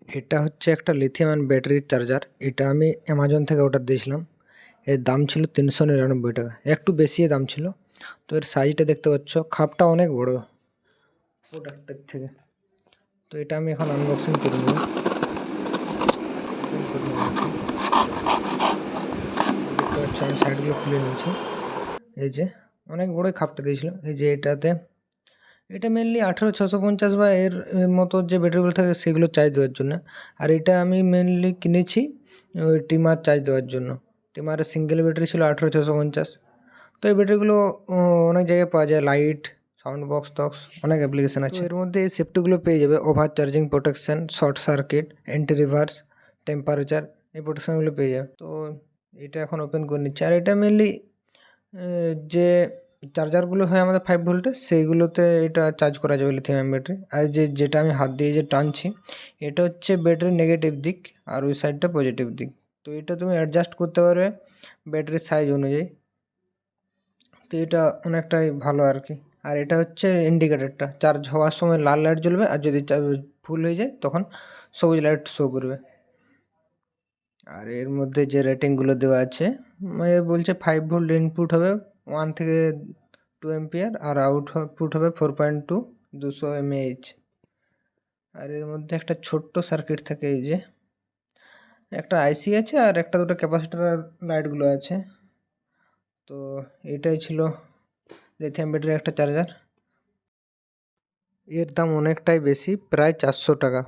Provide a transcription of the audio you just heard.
এটা হচ্ছে একটা লিথিয়াম আয়ন ব্যাটারির চার্জার। এটা আমি অ্যামাজন থেকে অর্ডার দিয়েছিলাম। এর দাম ছিল 399 টাকা, একটু বেশি দাম ছিল। তো এর সাইজটা দেখতে পাচ্ছ, খাপটা অনেক বড় প্রোডাক্টের থেকে। তো এটা আমি এখন আনবক্সিং করে নেব, ওপেন করে নেব আর কি। দেখতে পাচ্ছ আমি সাইডগুলো খুলে নিয়েছি। এই যে অনেক বড় খাপটা দিয়েছিল। এই যে এটা মেনলি 18650 বা এর মতো যে ব্যাটারিগুলো থাকে সেগুলো চার্জ দেওয়ার জন্য। আর এটা আমি মেনলি কিনেছি ওই ট্রিমার চার্জ দেওয়ার জন্য। ট্রিমারের সিঙ্গেল ব্যাটারি ছিল 18650। তো এই ব্যাটারিগুলো অনেক জায়গায় পাওয়া যায়, লাইট, সাউন্ড বক্স টক্স, অনেক অ্যাপ্লিকেশান আছে। এর মধ্যে এই সেফটিগুলো পেয়ে যাবে: overcharging protection, short circuit, anti reverse, temperature, এই প্রোটেকশানগুলো পেয়ে যাবে। তো এটা এখন ওপেন করে নিচ্ছি। আর এটা মেনলি যে চার্জারগুলো হয় আমাদের 5 ভোল্টের, সেইগুলোতে এটা চার্জ করা যাবে লিথিয়াম ব্যাটারি। আর যেটা আমি হাত দিয়ে যে টানছি, এটা হচ্ছে ব্যাটারির নেগেটিভ দিক, আর ওই সাইডটা পজিটিভ দিক। তো এটা তুমি অ্যাডজাস্ট করতে পারবে ব্যাটারির সাইজ অনুযায়ী। তো এটা অনেকটাই ভালো আর কি। আর এটা হচ্ছে ইন্ডিকেটারটা, চার্জ হওয়ার সময় লাল লাইট জ্বলবে, আর যদি ফুল হয়ে যায় তখন সবুজ লাইট শো করবে। আর এর মধ্যে যে রেটিংগুলো দেওয়া আছে, বলছে 5 ভোল্ট ইনপুট হবে 1 থেকে 2 এম্পিয়ার, আর আউটপুট হবে 4.2, 200 mAh। আর এর মধ্যে একটা ছোট্ট সার্কিট থাকে, এই যে একটা আইসি আছে আর একটা দুটো ক্যাপাসিটার লাইটগুলো আছে। তো এটাই ছিল লিথিয়াম ব্যাটারির একটা চার্জার। এর দাম অনেকটাই বেশি, প্রায় 400 টাকা।